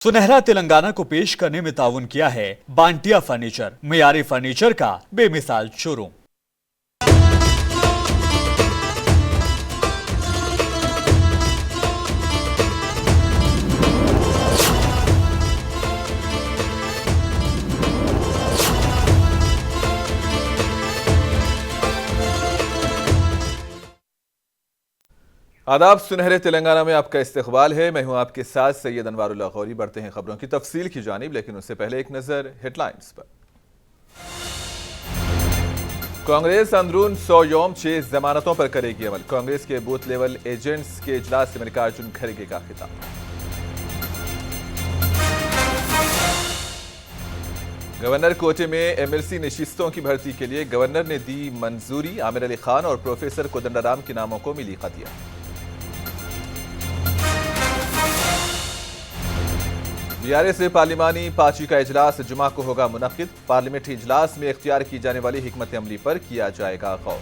सुनहरा तेलंगाना को पेश करने में ताउन किया है बांटिया फर्नीचर, मियारी फर्नीचर का बेमिसाल शोरूम। आदाब, सुनहरे तेलंगाना में आपका इस्तकबाल है। मैं हूं आपके साथ सैयद अनवारुल्लाह गौरी। बढ़ते हैं खबरों की तफसील की जानिब, लेकिन उससे पहले एक नजर हेडलाइंस पर। कांग्रेस अंदरून 100 यौम 6 जमानतों पर करेगी अमल। कांग्रेस के बूथ लेवल एजेंट्स के इजलास से मल्लिकार्जुन खड़गे का खिताब। गवर्नर कोटे में एमएलसी नशिस्तों की भर्ती के लिए गवर्नर ने दी मंजूरी। आमिर अली खान और प्रोफेसर कोदंडाराम के नामों को मिली खतिया। बीआरएस से पार्लिमानी पार्टी का इजलास जुमा को होगा मुनक्किद। पार्लियामेंट्री इजलास में इख्तियार की जाने वाली हिकमत अमली पर किया जाएगा गौर।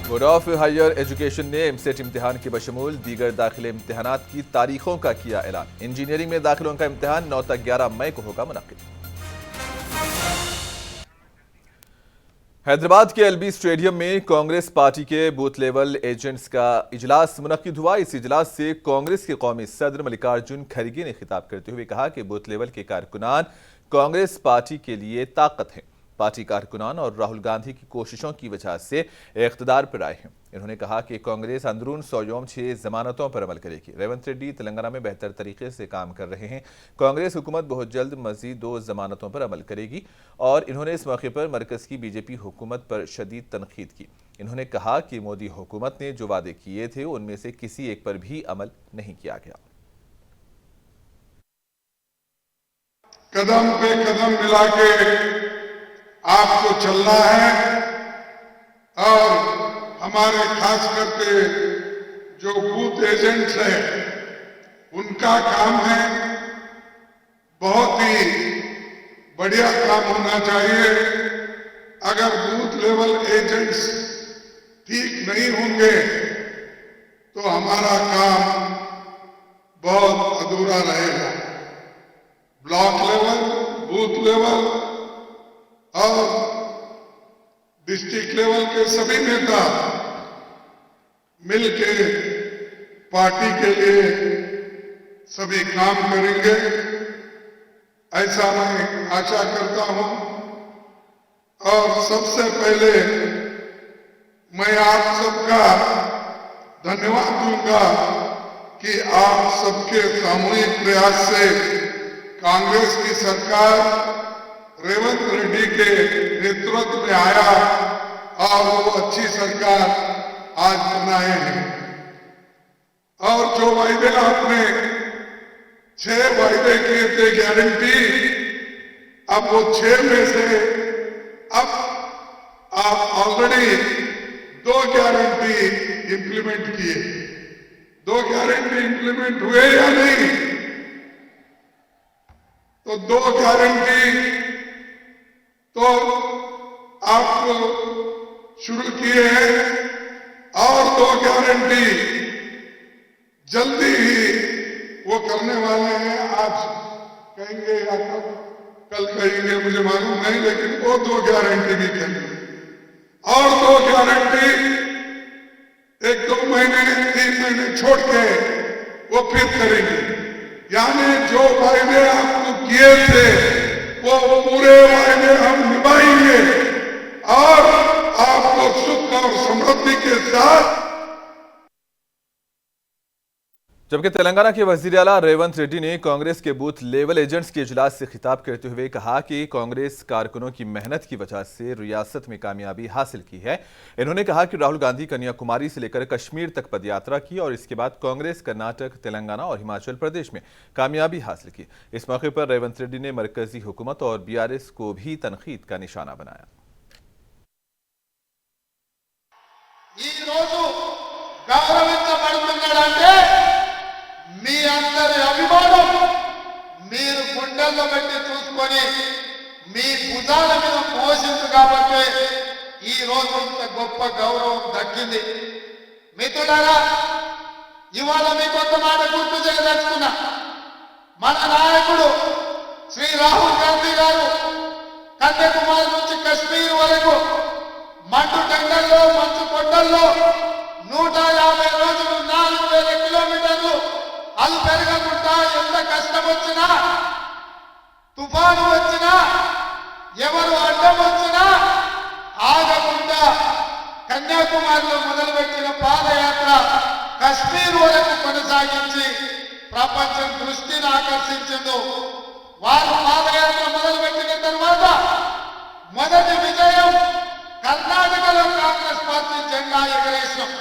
बोर्ड ऑफ हायर एजुकेशन ने एमसेट इम्तिहान के बशमूल दीगर दाखिले इम्तिहानात की तारीखों का किया ऐलान। इंजीनियरिंग में दाखिलों का इम्तिहान 9 तक 11 मई को होगा मुनक्किद। हैदराबाद के एलबी स्टेडियम में कांग्रेस पार्टी के बूथ लेवल एजेंट्स का इजलास मुनक्किद हुआ। इस इजलास से कांग्रेस के कौमी सदर मल्लिकार्जुन खड़गे ने खिताब करते हुए कहा कि बूथ लेवल के कारकुनान कांग्रेस पार्टी के लिए ताकत हैं। पार्टी कारकुनान और राहुल गांधी की कोशिशों की वजह से इख्तिदार पर आए हैं। इन्होंने कहा कि कांग्रेस अंदरून 100 यौम 6 जमानतों पर अमल करेगी। रेवंत रेड्डी तेलंगाना में बेहतर तरीके से काम कर रहे हैं। कांग्रेस हुकूमत बहुत जल्द मजीद 2 जमानतों पर अमल करेगी। और इन्होंने इस मौके पर मरकज की बीजेपी हुकूमत पर शदीद तनकीद की। इन्होंने कहा कि मोदी हुकूमत ने जो वादे किए थे उनमें से किसी एक पर भी अमल नहीं किया गया। कदम पे कदम मिला के आपको चलना है। और हमारे खास करके जो बूथ एजेंट्स हैं उनका काम है, बहुत ही बढ़िया काम होना चाहिए। अगर बूथ लेवल एजेंट्स ठीक नहीं होंगे तो हमारा काम बहुत अधूरा रहेगा। ब्लॉक लेवल, बूथ लेवल और डिस्ट्रिक्ट लेवल के सभी नेता मिलके पार्टी के लिए सभी काम करेंगे, ऐसा मैं आशा करता हूं। और सबसे पहले मैं आप सबका धन्यवाद दूंगा कि आप सबके सामूहिक प्रयास से कांग्रेस की सरकार रेवंत रेड्डी के नेतृत्व में आया और वो अच्छी सरकार आज बनाए हैं। और जो वायदे आपने 6 वायदे किए थे गारंटी, अब वो 6 में से अब आप ऑलरेडी 2 गारंटी इंप्लीमेंट किए। 2 गारंटी इंप्लीमेंट हुए या नहीं? तो 2 गारंटी तो आपको शुरू किए हैं और 2 गारंटी जल्दी ही वो करने वाले हैं। आज कहेंगे या कल कहेंगे मुझे मालूम नहीं, लेकिन वो 2 गारंटी भी करेंगे। और 2 गारंटी 1-2 महीने 3 महीने छोड़ के वो फिर करेंगे। यानी जो वायदे आपको किए थे वो पूरे वायदे हम निभाएंगे और आपको सुख और समृद्धि के साथ। जबकि तेलंगाना के वजीर आला रेवंत रेड्डी ने कांग्रेस के बूथ लेवल एजेंट्स के इजलास से खिताब करते हुए कहा कि कांग्रेस कारकुनों की मेहनत की वजह से रियासत में कामयाबी हासिल की है। इन्होंने कहा कि राहुल गांधी कन्याकुमारी से लेकर कश्मीर तक पदयात्रा की और इसके बाद कांग्रेस कर्नाटक, तेलंगाना और हिमाचल प्रदेश में कामयाबी हासिल की। इस मौके पर रेवंत रेड्डी ने मरकजी हुकूमत और बीआरएस को भी तनकीद का निशाना बनाया। మీ అందరి అభిమానం మీరు గుండెల్లో పెట్టి చూసుకొని మీ భుజాల మీద మోసింది కాబట్టి ఈ రోజు ఇంత గొప్ప గౌరవం దక్కింది. మిత్రులారా, ఇవాళ మీకు ఒక మాట గుర్తు చేయదలుచుకున్నా. మన నాయకుడు శ్రీ రాహుల్ గాంధీ గారు కన్యాకుమారి నుంచి కశ్మీర్ వరకు మండు టెండల్లో మంచు కొండల్లో 150 రోజులు 4000 కిలోమీటర్లు అలు పెరగకుండా ఎంత కష్టం వచ్చినా తుఫాను వచ్చినా ఎవరు అడ్డం వచ్చినా ఆగకుండా కన్యాకుమారిలో మొదలుపెట్టిన పాదయాత్ర కశ్మీర్ వరకు కొనసాగించి ప్రపంచం దృష్టిని ఆకర్షించింది. వారు పాదయాత్ర మొదలుపెట్టిన తర్వాత మొదటి విజయం కర్ణాటకలో కాంగ్రెస్ పార్టీ జెండా ఎగరేసాం.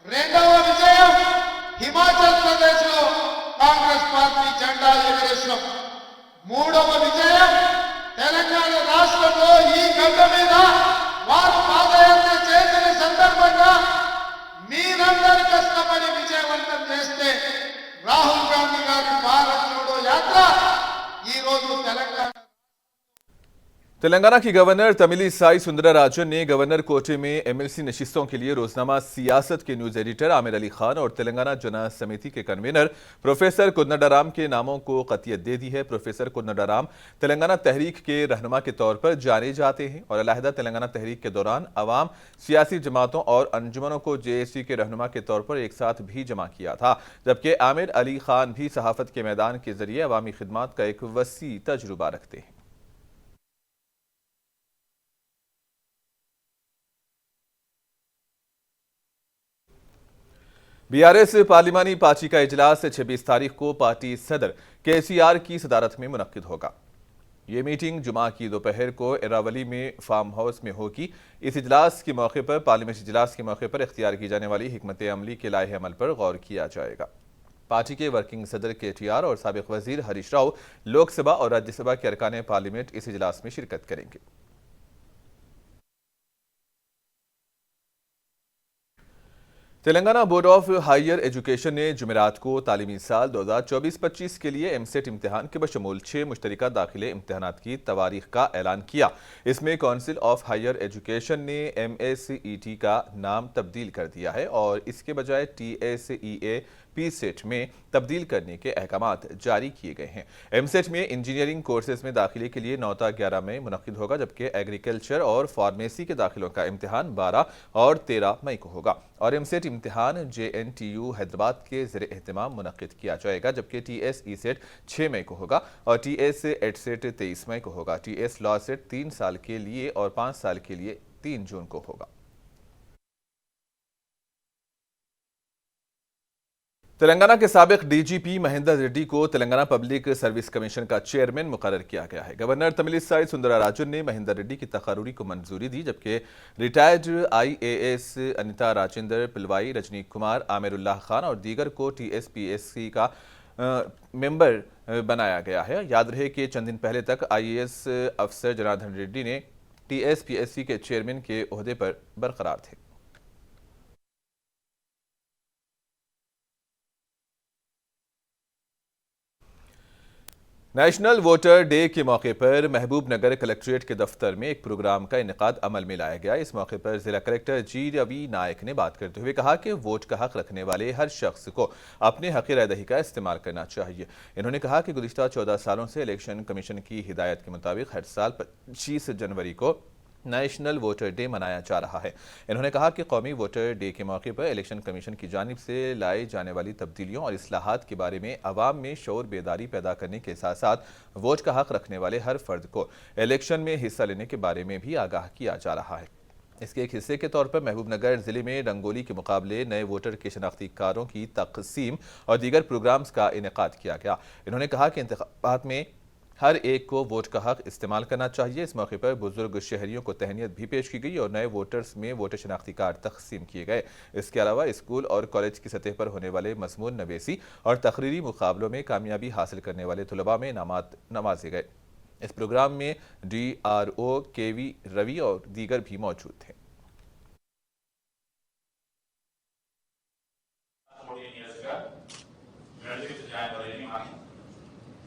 రెండవ విజయం హిమాచల్ ప్రదేశ్ లో కాంగ్రెస్ పార్టీ జెండా ఎగరేసాం. మూడవ విజయం తెలంగాణ రాష్ట్రంలో ఈ గడ్డ మీద వారు పాదయాత్ర చేసిన సందర్భంగా మీరందరూ కష్టపడి విజయవంతం చేస్తే రాహుల్ గాంధీ గారి భారత్ జోడో యాత్ర ఈ రోజు तेलंगाना की गवर्नर तमिलिसाई सुंदरराजन ने गवर्नर कोटे में एमएलसी नशिस्तों के लिए रोजनामा सियासत के न्यूज एडिटर आमिर अली खान और तेलंगाना जना समिति के कन्वीनर प्रोफेसर कोदंडाराम के नामों को कतियत दे दी है। प्रोफेसर कोदंडाराम तेलंगाना तहरीक के रहनुमा के तौर पर जाने जाते हैं और अलहदा तेलंगाना तहरीक के दौरान अवाम, सियासी जमातों और अंजुमनों को जेएसी के रहनुमा के तौर पर एक साथ भी जमा किया था, जबकि आमिर अली खान भी सहाफत के मैदान के जरिए अवामी खिदमात का एक वसी तजुर्बा रखते हैं। बीआरएस पार्लिमानी पार्टी का इजलास 26 तारीख को पार्टी सदर केसीआर की सदारत में मुनक्किद होगा। ये मीटिंग जुमा की दोपहर को एरावली में फार्म हाउस में होगी। इस इजलास के मौके पर पार्लियामेंटी इजलास के मौके पर इख्तियार की जाने वाली हिकमत अमली के लाहे अमल पर गौर किया जाएगा। पार्टी के वर्किंग सदर केटीआर और साबिक वजीर हरीश राव लोकसभा और राज्यसभा के अरकान पार्लियामेंट इस इजलास में शिरकत करेंगे। Telangana board of higher education ने जुमेरात को तालीमी साल 2024-25 के लिए एमसेट इम्तिहान के बशमूल 6 मुश्तरिका दाखिले इम्तिहानात की तवारीख का ऐलान किया। इसमें काउंसिल ऑफ हायर एजुकेशन ने MACET का नाम तब्दील कर दिया है और इसके बजाय TSEA PSET में तब्दील करने के अहकामात जारी किए गए हैं। एमसेट में इंजीनियरिंग कोर्सेज में दाखिले के लिए 9 ta 11 मई मुनक्किद होगा, जबकि एग्रीकल्चर और फार्मेसी के दाखिलों का इम्तिहान 12 और 13 मई को होगा और एमसेट इम्तिहान JNTU हैदराबाद के ज़ेर एहतमाम मुनक्किद किया जाएगा, जबकि TSESET 6 मई को होगा और TS-EDSET 23 मई को होगा। TS लॉ सेट 3 साल के लिए और 5 साल के लिए 3 जून को होगा। तेलंगाना के साबिक डीजीपी महेंदर रेड्डी को तेलंगाना पब्लिक सर्विस कमीशन का चेयरमैन मुकर्रर किया गया है। गवर्नर तमिलिसाई सुंदरराजन ने महेंदर रेड्डी की तकर्रुरी को मंजूरी दी, जबकि रिटायर्ड IAS अनिता राजेंद्र पिलवाई, रजनी कुमार, आमिरुल्लाह खान और दीगर को TSPSC का मेंबर बनाया गया है। याद रहे कि चंद दिन पहले तक IAS अफसर जनार्दन रेड्डी ने TSPSC के चेयरमैन के ओहदे पर बरकरार थे। नेशनल वोटर डे के मौके पर महबूब नगर कलेक्ट्रेट के दफ्तर में एक प्रोग्राम का इनेकाद अमल में लाया गया। इस मौके पर जिला कलेक्टर G रवि नायक ने बात करते हुए कहा कि वोट का हक रखने वाले हर शख्स को अपने हक रायदही का इस्तेमाल करना चाहिए। इन्होंने कहा कि गुज़िश्ता 14 सालों से इलेक्शन कमीशन की हिदायत के मुताबिक हर साल 25 जनवरी को नेशनल वोटर डे मनाया जा रहा है। इन्होंने कहा कि कौमी वोटर डे के मौके पर इलेक्शन कमीशन की जानिब से लाई जाने वाली तब्दीलियों और इस्लाहात के बारे में अवाम में शऊर बेदारी पैदा करने के साथ साथ वोट का हक रखने वाले हर फर्द को इलेक्शन में हिस्सा लेने के बारे में भी आगाह किया जा रहा है। इसके एक हिस्से के तौर पर महबूबनगर जिले में रंगोली के मुकाबले नए वोटर के शनाख्ती कार्डों की तकसीम और दीगर प्रोग्राम्स का इनेकाद किया गया। इन्होंने कहा कि इंतखाबात में हर एक को वोट का हक इस्तेमाल करना चाहिए। इस मौके पर बुजुर्ग शहरियों को तहनीत भी पेश की गई और नए वोटर्स में वोटर शनाख्ती कार्ड तकसीम किए गए। इसके अलावा स्कूल और कॉलेज की सतह पर होने वाले मज़मून नवेसी और तकरीरी मुकाबलों में कामयाबी हासिल करने वाले तुलबा में नवाजे गए। इस प्रोग्राम में DRO KV रवि और दीगर भी मौजूद थे।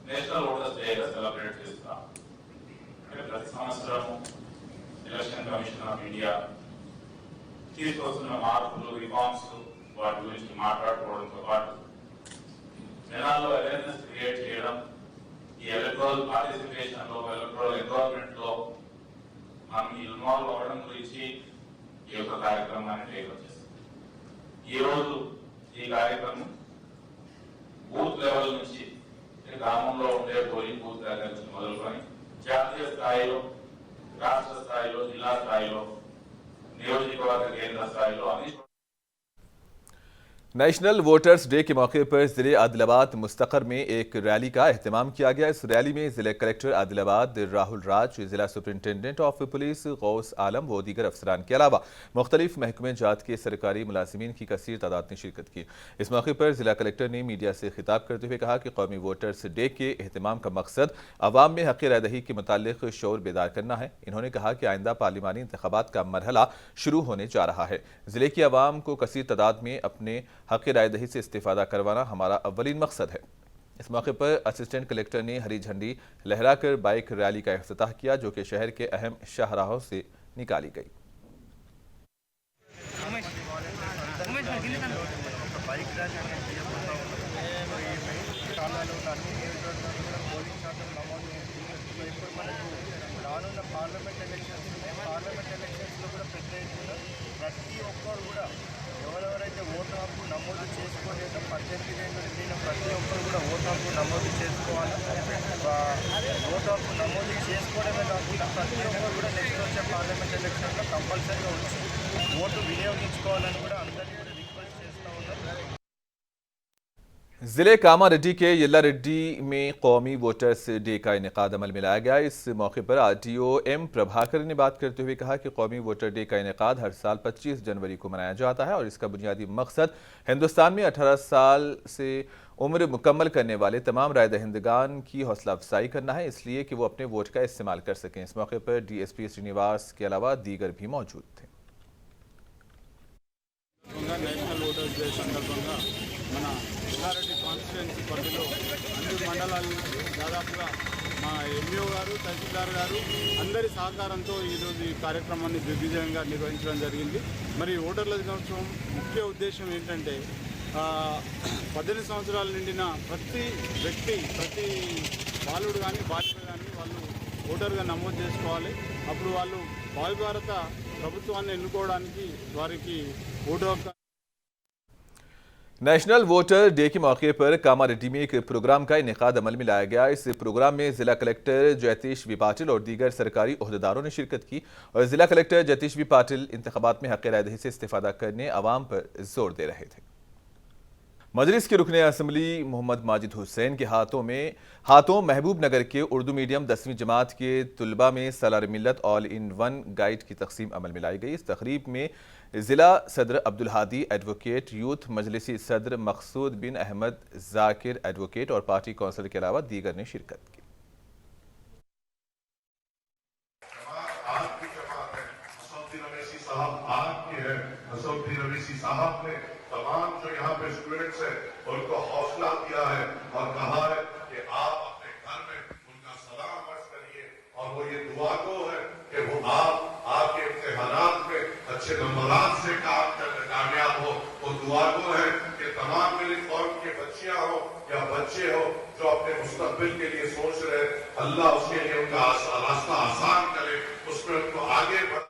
నేషనల్ ఓటర్స్ డేగా సెలబ్రేట్ చేస్తాం. ప్రతి సంవత్సరం ఎలక్షన్ కమిషన్ ఆఫ్ ఇండియా తీసుకొస్తున్న మార్పులు, రిఫార్మ్స్ వాటి గురించి మాట్లాడుకోవడంతో పాటు జనాల్లో అవేర్నెస్ క్రియేట్ చేయడం, ఈ ఎలక్ట్రల్ పార్టిసిపేషన్ లో, ఎలక్ట్రల్ ఎన్రోల్మెంట్ లో మనం ఇన్వాల్వ్ అవ్వడం గురించి ఈ యొక్క కార్యక్రమాన్ని టేకప్ చేస్తాం. ఈ రోజు ఈ కార్యక్రమం బూత్ లెవెల్ నుంచి, గ్రామంలో ఉండే పోలింగ్ బూత్ దగ్గర నుంచి మొదలుకొని జాతీయ స్థాయిలో, రాష్ట్ర స్థాయిలో, జిల్లా స్థాయిలో, నియోజకవర్గ కేంద్ర స్థాయిలో అన్ని नेशनल वोटर्स डे के मौके पर जिले आदिलाबाद मुस्तकर में एक रैली का एहतमाम किया गया। इस रैली में जिला कलेक्टर आदिलाबाद राहुल राज, जिला सुपरिंटेंडेंट ऑफ पुलिस गौस आलम व दीगर अफसरान के अलावा मुख्तलिफ महकमे जात के सरकारी मुलाजिमीन की कसीर तादाद ने शिरकत की। इस मौके पर जिला कलेक्टर ने मीडिया से खिताब करते हुए कहा कि कौमी वोटर्स डे के एहतमाम का मकसद अवाम में हक़ राय दही के मुतालिक शऊर बेदार करना है। इन्होंने कहा कि आइंदा पार्लिमानी इंतखाबात का मरहला शुरू होने जा रहा है। जिले की आवाम को कसीर तादाद में अपने हक़ राय दही से इस्तेफादा करवाना हमारा अव्वलीन मकसद है। इस मौके पर असिस्टेंट कलेक्टर ने हरी झंडी लहराकर बाइक रैली का इफ्तिताह किया, जो कि शहर के अहम शाहराहों से निकाली गई। పార్లమెంట్ ఎలక్షన్స్లో కూడా పెద్ద ఎత్తున ప్రతి ఒక్కరు కూడా ఎవరెవరైతే ఓటు హక్కు నమోదు చేసుకోలేదో 18 ఏళ్ళు నిండిన ప్రతి ఒక్కరు కూడా ఓటు హక్కు నమోదు చేసుకోవాలి. ఓటు హక్కు నమోదు చేసుకోవడమే కాకుండా ప్రతి ఒక్కరు కూడా నెక్స్ట్ వచ్చే పార్లమెంట్ ఎలక్షన్లో కంపల్సరీగా వచ్చి ఓటు వినియోగించుకోవాలని కూడా అందరినీ కూడా రిక్వెస్ట్ చేస్తూ ఉన్నారు। जिले कामारेड्डी के यल्ला रेड्डी में कौमी वोटर्स डे का इनेकाद अमल में लाया गया। इस मौके पर आरटीओ एम प्रभाकर ने बात करते हुए कहा कि कौमी वोटर डे का इनेकाद हर साल 25 जनवरी को मनाया जाता है और इसका बुनियादी मकसद हिंदुस्तान में 18 साल से उम्र मुकम्मल करने वाले तमाम राय दहिंदगान की हौसला अफजाई करना है, इसलिए कि वो अपने वोट का इस्तेमाल कर सकें। इस मौके पर डीएसपी श्रीनिवास के अलावा दीगर भी मौजूद थे। నేషనల్ ఓటర్స్ డే సందర్భంగా మన ఎల్లారెడ్డి కాన్స్టిట్యుయెన్సీ పరిధిలో అన్ని మండలాల దాదాపుగా మా ఎంఈఓ గారు, తహసీల్దార్ గారు అందరి సహకారంతో ఈరోజు ఈ కార్యక్రమాన్ని దిగ్విజయంగా నిర్వహించడం జరిగింది। మరి ఓటర్ల దినోత్సవం ముఖ్య ఉద్దేశం ఏంటంటే 18 సంవత్సరాలు నిండిన ప్రతి వ్యక్తి, ప్రతి బాలుడు కానీ బాలిక కానీ వాళ్ళు ఓటర్గా నమోదు చేసుకోవాలి। అప్పుడు వాళ్ళు భారత ప్రభుత్వాన్ని ఎన్నుకోవడానికి వారికి ఓటు హక్కు। नेशनल वोटर डे के मौके पर कामारेड्डी में एक प्रोग्राम का इनेकाद अमल में लाया गया। इस प्रोग्राम में जिला कलेक्टर जयतीश बी पाटिल और दीगर सरकारी ओहदेदारों ने शिरकत की और जिला कलेक्टर जयतीश बी पाटिल इंतखाबात में हक़ राय दही से इस्तेफादा करने अवाम पर जोर दे रहे थे। मजलिस के रुकने असम्बली मोहम्मद माजिद हुसैन के हाथों महबूब नगर के उर्दू मीडियम 10वीं जमात के तुलबा में सालार मिल्लत ऑल इन वन गाइड की तकसीम अमल में लाई गई। इस तकरीब में जिला सदर अब्दुल हादी एडवोकेट, यूथ मजलिसी सदर मकसूद बिन अहमद जाकिर एडवोकेट और पार्टी कौंसिलर के अलावा दीगर ने शिरकत की। तमाम जो यहाँ पे स्टूडेंट्स हैं उनको हौसला दिया है और कहा है कि आप अपने घर में उनका सलाम अर्ज करिए और वो ये दुआ गो है कि वो आपके इम्तिहानात में अच्छे नंबरात से कामयाब हो। वो दुआ गो है कि तमाम मेरी कौम के बच्चियां हो या बच्चे हो जो अपने मुस्तकबिल के लिए सोच रहे, अल्लाह उसके लिए उनका रास्ता आसान करे, उसमें उनको आगे बढ़।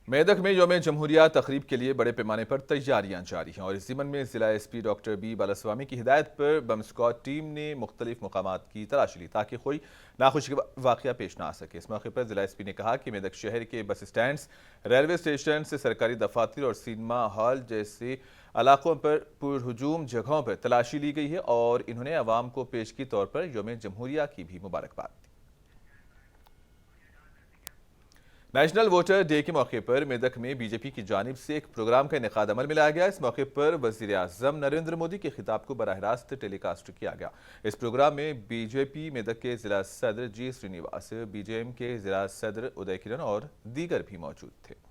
मेदक में यौम जमहूरिया तकरीब के लिए बड़े पैमाने पर तैयारियां जारी हैं और इस ज़िमन में जिला एसपी डॉक्टर बी बालास्वामी की हिदायत पर बम स्क्वाड टीम ने मुख्तलिफ मकामात की तलाशी ली ताकि कोई नाखुशगवार वाक़या पेश ना आ सके। इस मौके पर जिला एसपी ने कहा कि मेदक शहर के बस स्टैंड्स, रेलवे स्टेशन से सरकारी दफातर और सिनेमा हॉल जैसे इलाकों पर पुरहुजूम जगहों पर तलाशी ली गई है और इन्होंने अवाम को पेशगी तौर पर यौम जमहूरिया की भी मुबारकबाद दी। नेशनल वोटर डे के मौके पर मेदक में बीजेपी की जानिब से एक प्रोग्राम का इनेकाद अमल में लाया गया। इस मौके पर वज़ीर आज़म नरेंद्र मोदी के खिताब को बराह रास्त टेलीकास्ट किया गया। इस प्रोग्राम में बीजेपी मेदक के जिला सदर जी श्रीनिवास, बीजेएम के जिला सदर उदय किरण और दीगर भी मौजूद थे।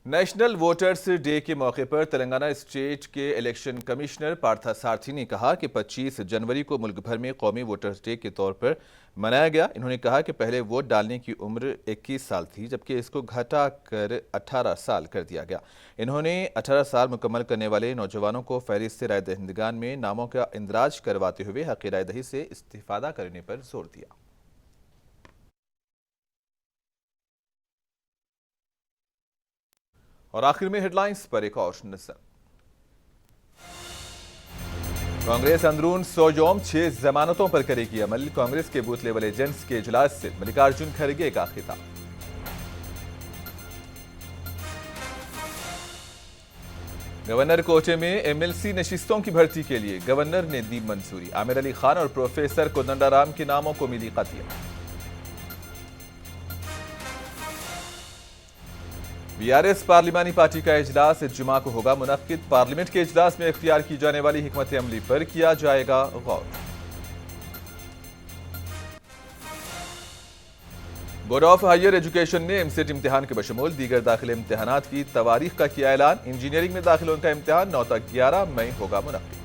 नेशनल वोटर्स डे के मौके पर तेलंगाना स्टेट के इलेक्शन कमिश्नर पार्था सारथी ने कहा कि 25 जनवरी को मुल्क भर में कौमी वोटर्स डे के तौर पर मनाया गया। इन्होंने कहा कि पहले वोट डालने की उम्र 21 साल थी, जबकि इसको घटाकर 18 साल कर दिया गया। इन्होंने 18 साल मुकम्मल करने वाले नौजवानों को फहरिस्त राय दहिंदगान में नामों का इंदराज करवाते हुए हक़ राय दही से इस्तिफादा करने पर जोर दिया। और आखिर में हेडलाइंस पर एक और नजर। कांग्रेस अंदरून 100 यौम 6 जमानतों पर करेगी अमल। कांग्रेस के बूथ लेवल एजेंट्स के इजलास से मल्लिकार्जुन खड़गे का खिताब। गवर्नर कोटे में एमएलसी नशिस्तों की भर्ती के लिए गवर्नर ने दी मंजूरी। आमिर अली खान और प्रोफेसर कोदंडाराम के नामों को मिली कतियत। बीआरएस पार्लिमानी पार्टी का इजलास जुमा को होगा मुनक्किद। पार्लियामेंट के इजलास में इख्तियार की जाने वाली हिकमत अमली पर किया जाएगा गौर। बोर्ड ऑफ हायर एजुकेशन ने एमसेट इम्तिहान के बशमूल दीगर दाखिले इम्तिहानात की तवारीख का किया ऐलान। इंजीनियरिंग में दाखिलों का इम्तिहान 9 तक 11 मई होगा मुनक्किद।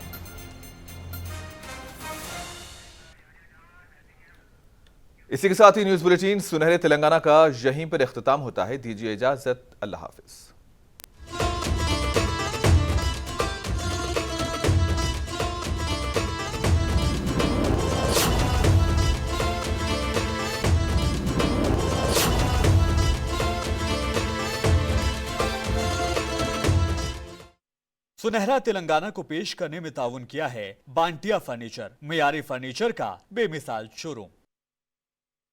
इसी के साथ ही न्यूज बुलेटिन सुनहरे तेलंगाना का यहीं पर इख्तिताम होता है। दीजिए इजाजत, अल्लाह हाफिज। सुनहरा तेलंगाना को पेश करने में ताउन किया है बांटिया फर्नीचर, मियारी फर्नीचर का बेमिसाल शोरूम।